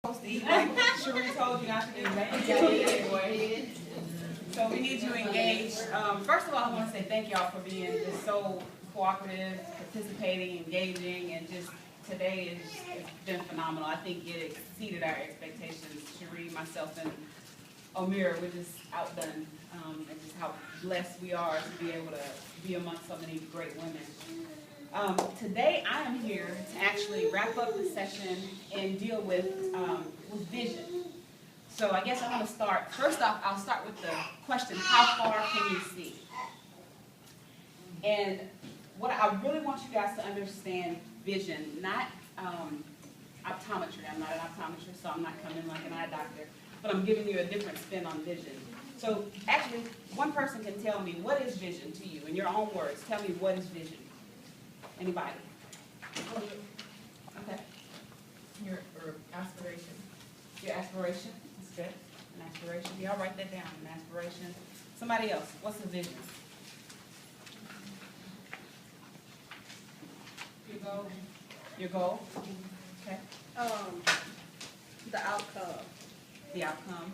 Like Cherie told you not to do that. Anyway. So we need you engaged. First of all, I want to say thank y'all for being just so cooperative, participating, engaging, and just today it's been phenomenal. I think it exceeded our expectations. Cherie, myself, and Amir were just outdone, and just how blessed we are to be able to be amongst so many great women. Today I am here to actually wrap up the session and deal with vision. So I guess I'm going to start, first off, I'll start with the question, how far can you see? And what I really want you guys to understand vision, not optometry. I'm not an optometrist, so I'm not coming like an eye doctor, but I'm giving you a different spin on vision. So actually, one person can tell me, what is vision to you? In your own words, tell me, what is vision? Anybody? Okay. Your aspiration. Your aspiration? That's good. An aspiration. Y'all write that down. An aspiration. Somebody else. What's a vision? Your goal. Your goal? Okay. The outcome The outcome.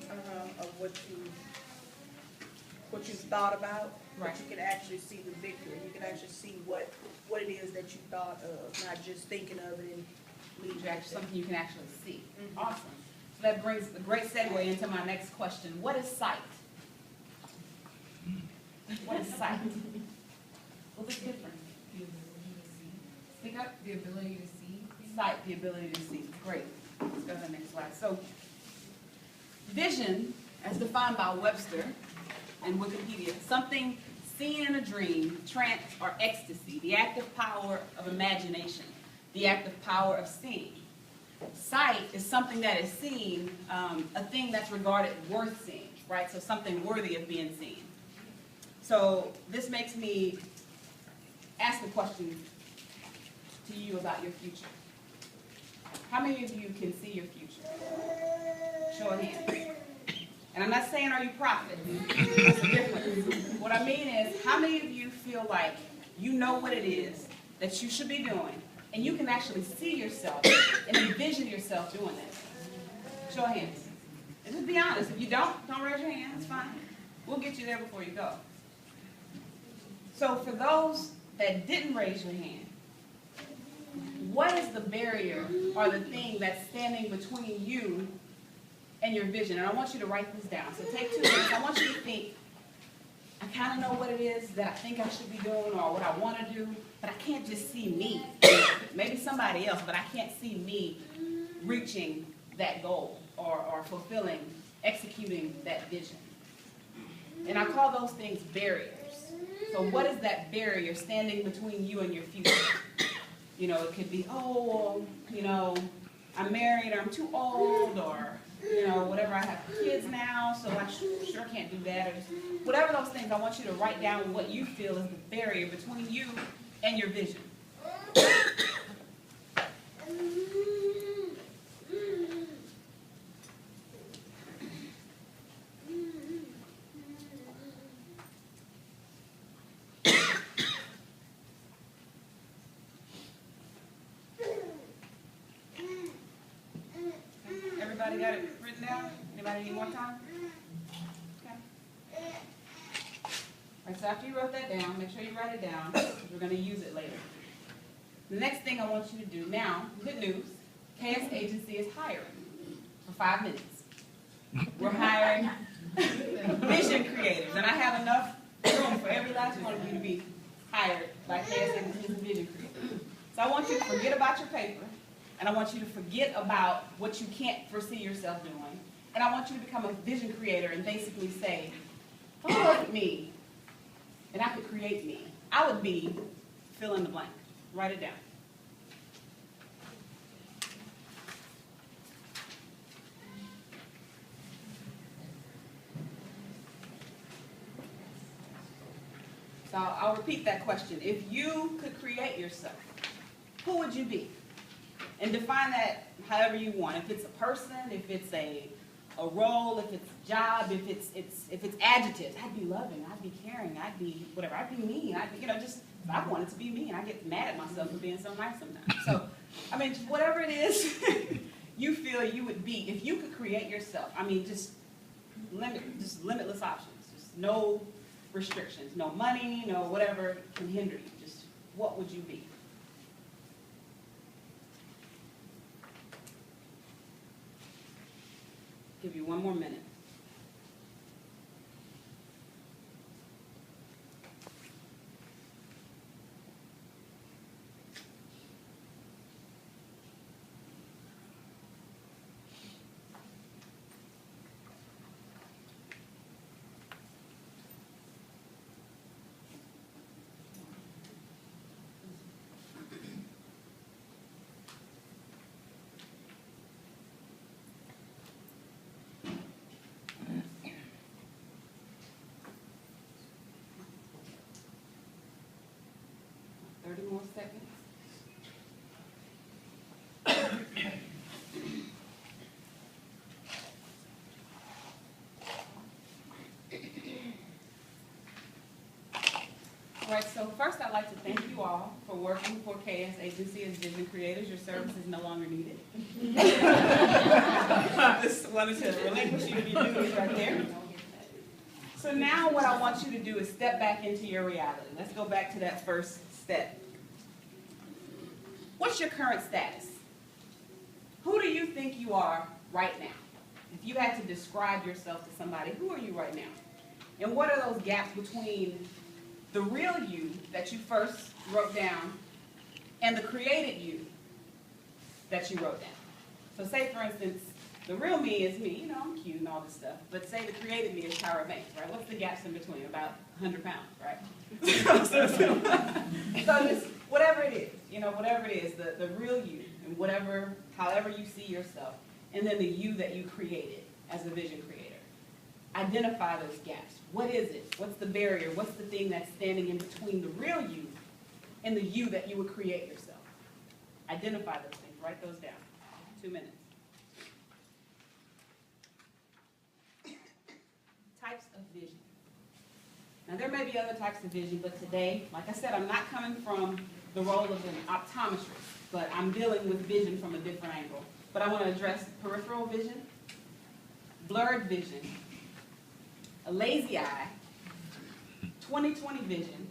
of what you've thought about. Right. But you can actually see the victory. You can actually see what it is that you thought of, not just thinking of it and leaving it. Something you can actually see. Mhm. Awesome. So that brings a great segue into my next question. What is sight? What is sight? Well, it's different. The ability to see. Speak up. The ability to see. Sight, the ability to see. Great. Let's go to the next slide. So, vision, as defined by Webster and Wikipedia, something seen in a dream, trance, or ecstasy, the active power of imagination, the active power of seeing. Sight is something that is seen, a thing that's regarded worth seeing, right? So something worthy of being seen. So this makes me ask a question to you about your future. How many of you can see your future? Show of hands. And I'm not saying are you prophets. That's the difference. What I mean is, how many of you feel like you know what it is that you should be doing, and you can actually see yourself and envision yourself doing this? Show of hands. And just be honest. If you don't raise your hand. It's fine. We'll get you there before you go. So for those that didn't raise your hand, what is the barrier or the thing that's standing between you and your vision? And I want you to write this down. So take 2 minutes. I want you to think, I kind of know what it is that I think I should be doing or what I want to do, but I can't just see me. Maybe somebody else, but I can't see me reaching that goal or fulfilling, executing that vision. And I call those things barriers. So what is that barrier standing between you and your future? You know, it could be, I'm married, or I'm too old, or, whatever, I have kids now, so I sure can't do that. Or just, whatever those things, I want you to write down what you feel is the barrier between you and your vision. Everybody got it written down? Anybody need more time? Okay. All right, so after you wrote that down, make sure you write it down, because we're going to use it later. The next thing I want you to do now, good news, KS Agency is hiring for 5 minutes. We're hiring vision creators, and I have enough room for every last one of you to be hired by KS Agency as a vision creator. So I want you to forget about your paper. And I want you to forget about what you can't foresee yourself doing. And I want you to become a vision creator and basically say, if I look at me and I could create me, I would be fill in the blank. Write it down. So I'll repeat that question. If you could create yourself, who would you be? And define that however you want. If it's a person, if it's a role, if it's a job, if it's adjectives. I'd be loving, I'd be caring, I'd be whatever, I'd be mean, I'd be, just I wanted to be me, and I get mad at myself for being so nice sometimes. So, I mean, whatever it is you feel you would be if you could create yourself? I mean, just limitless options, just no restrictions, no money, no whatever can hinder you. Just what would you be? Give you one more minute. More seconds. All right, so first I'd like to thank you all for working for KS Agency as vision creators. Your service is no longer needed. I just wanted to relinquish you to be doing right there. So now what I want you to do is step back into your reality. Let's go back to that first step. What's your current status? Who do you think you are right now? If you had to describe yourself to somebody, who are you right now? And what are those gaps between the real you that you first wrote down and the created you that you wrote down? So say, for instance, the real me is me, you know, I'm cute and all this stuff, but say the created me is Tyra Banks, right? What's the gaps in between? About 100 pounds, right? So just whatever it is, you know, whatever it is, the real you, and whatever, however you see yourself, and then the you that you created as a vision creator. Identify those gaps. What is it? What's the barrier? What's the thing that's standing in between the real you and the you that you would create yourself? Identify those things. Write those down. 2 minutes. Types of vision. Now, there may be other types of vision, but today, like I said, I'm not coming from the role of an optometrist, but I'm dealing with vision from a different angle. But I want to address peripheral vision, blurred vision, a lazy eye, 20/20 vision,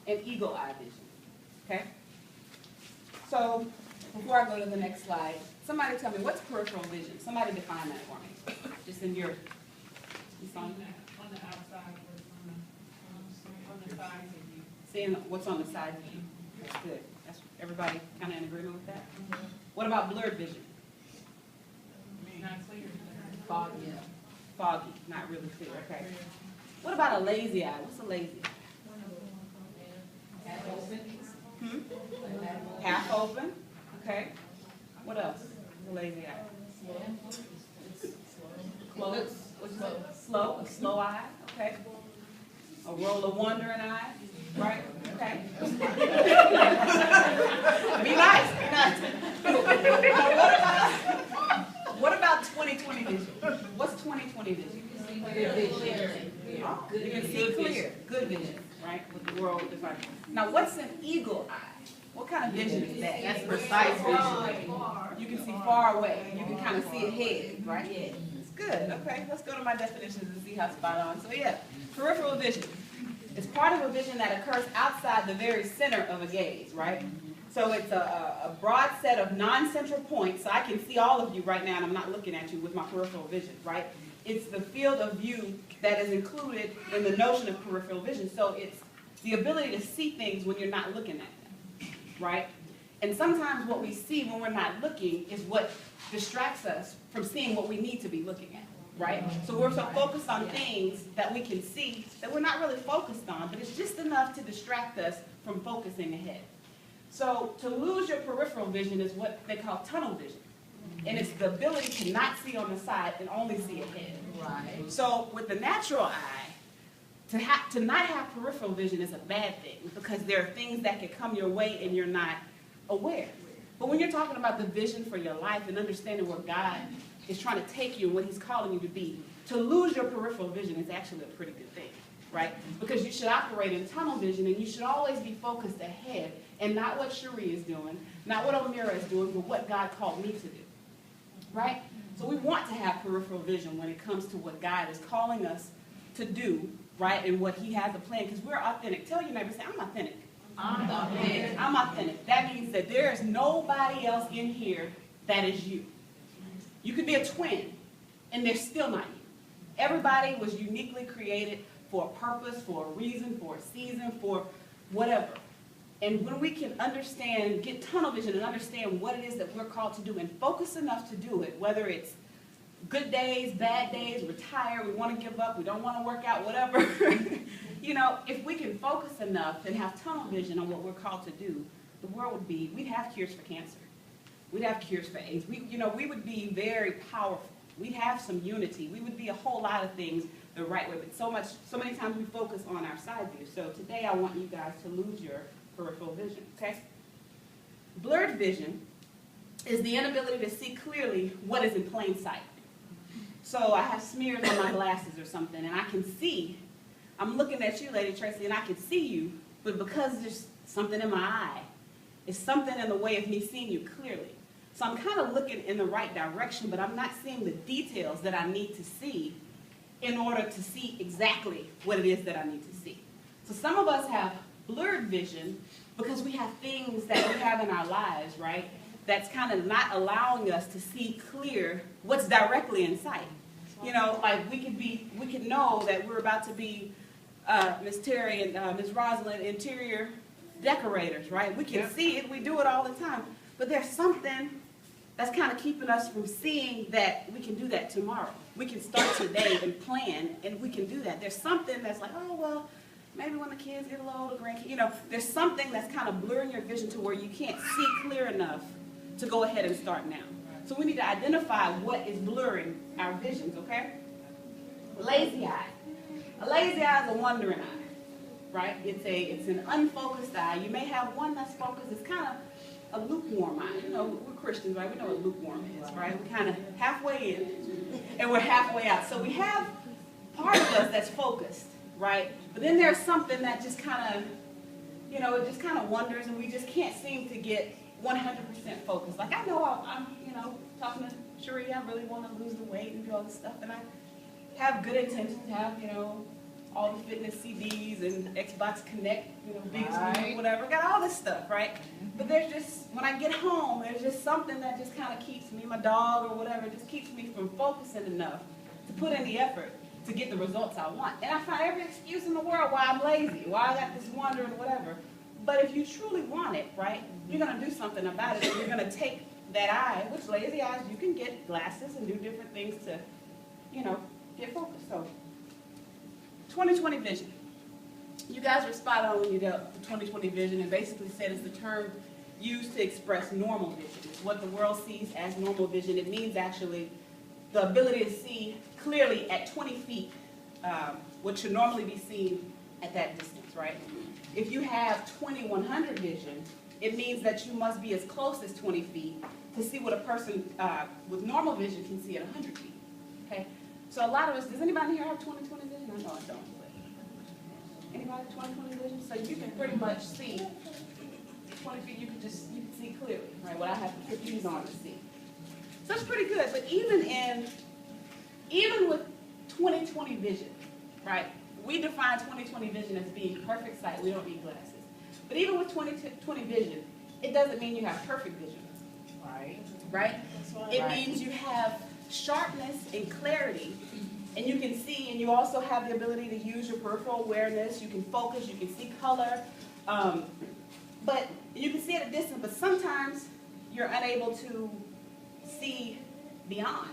and eagle eye vision. Okay? So, before I go to the next slide, somebody tell me, what's peripheral vision? Somebody define that for me. Just in your... On the outside, on the sides of you. Seeing what's on the side of you. That's good. That's everybody kind of in agreement with that? What about blurred vision? Not clear. Foggy. Yeah. Foggy, not really clear. Okay. What about a lazy eye? What's a lazy eye? Half open. Half open. Okay. What else? A lazy eye. Close. What's it? Slow. A slow eye. Okay. A roll of wandering eye. Right? Okay. Be nice. Be nice. What about 20/20 vision? What's 20/20 vision? Oh, you can see clear. Good vision, right? With the world defined. Now, what's an eagle eye? What kind of vision is that? That's precise vision. You can see far away. You can kind of see ahead, right? Yeah. It's good. Okay, let's go to my definitions and see how spot on. So yeah, peripheral vision. It's part of a vision that occurs outside the very center of a gaze, right? So it's a broad set of non-central points. So I can see all of you right now, and I'm not looking at you with my peripheral vision, right? It's the field of view that is included in the notion of peripheral vision. So it's the ability to see things when you're not looking at them, right? And sometimes what we see when we're not looking is what distracts us from seeing what we need to be looking at, right? So we're so focused on things that we can see that we're not really focused on, but it's just enough to distract us from focusing ahead. So to lose your peripheral vision is what they call tunnel vision. And it's the ability to not see on the side and only see ahead. Right. So with the natural eye, to not have peripheral vision is a bad thing because there are things that could come your way and you're not aware. But when you're talking about the vision for your life and understanding where God is trying to take you and what he's calling you to be, to lose your peripheral vision is actually a pretty good thing, right? Because you should operate in tunnel vision and you should always be focused ahead and not what Cherie is doing, not what Omira is doing, but what God called me to do. right? So we want to have peripheral vision when it comes to what God is calling us to do, right, and what he has a plan, because we're authentic. Tell your neighbor, say, I'm authentic. I'm authentic. I'm authentic. That means that there is nobody else in here that is you. You could be a twin, and they're still not you. Everybody was uniquely created for a purpose, for a reason, for a season, for whatever. And when we can understand, get tunnel vision and understand what it is that we're called to do and focus enough to do it, whether it's good days, bad days, we're tired, we want to give up, we don't want to work out, whatever. You know, if we can focus enough and have tunnel vision on what we're called to do, the world would be, we'd have cures for cancer. We'd have cures for AIDS. We would be very powerful. We'd have some unity. We would be a whole lot of things the right way, but so many times we focus on our side view. So today I want you guys to lose your peripheral vision, okay? Blurred vision is the inability to see clearly what is in plain sight. So I have smears on my glasses or something, and I can see, I'm looking at you, Lady Tracy, and I can see you, but because there's something in my eye, it's something in the way of me seeing you clearly. So I'm kind of looking in the right direction, but I'm not seeing the details that I need to see in order to see exactly what it is that I need to see. So some of us have blurred vision because we have things that we have in our lives, right, that's kind of not allowing us to see clear what's directly in sight. You know, like we could know that we're about to be Miss Terry and Miss Rosalind interior decorators, right? We can see it, we do it all the time, but there's something that's kind of keeping us from seeing that we can do that tomorrow. We can start today and plan, and we can do that. There's something that's like, oh, well, maybe when the kids get a little older, grandkids, you know, there's something that's kind of blurring your vision to where you can't see clear enough to go ahead and start now. So we need to identify what is blurring our visions, okay? Lazy eye. A lazy eye is a wandering eye, right? It's an unfocused eye. You may have one that's focused. It's kind of a lukewarm eye. You know, we're Christians, right? We know what lukewarm is, right? We're kind of halfway in, and we're halfway out. So we have part of us that's focused, right? But then there's something that just kind of, you know, it just kind of wanders, and we just can't seem to get 100% focused. Like, I know I'm, you know, talking to Cherie, I really want to lose the weight and do all this stuff, and I have good intentions to have, you know, all the fitness CDs and Xbox Connect, you know, biggest movie, whatever, got all this stuff, right? But there's just, when I get home, there's just something that just kind of keeps me, my dog or whatever, just keeps me from focusing enough to put in the effort to get the results I want. And I find every excuse in the world why I'm lazy, why I got this wonder and whatever. But if you truly want it, right, you're going to do something about it, and you're going to take that eye, which lazy eyes, you can get glasses and do different things to, you know, get focused. So 20/20 vision. You guys were spot on when you dealt with 20/20 vision, and basically said it's the term used to express normal vision. It's what the world sees as normal vision. It means actually the ability to see clearly at 20 feet, what should normally be seen at that distance, right? If you have 20/100 vision, it means that you must be as close as 20 feet to see what a person with normal vision can see at 100 feet, okay? So a lot of us, does anybody here have 20/20 vision? I know I don't, but anybody have 20/20 vision? So you can pretty much see 20 feet, you can see clearly, right? What I have to put these on to see. So it's pretty good, but even with 20/20 vision, right? We define 20/20 vision as being perfect sight. We don't need glasses. But even with 20/20 vision, it doesn't mean you have perfect vision. Right? It means you have sharpness and clarity, and you can see, and you also have the ability to use your peripheral awareness. You can focus, you can see color, but you can see at a distance, but sometimes you're unable to see beyond.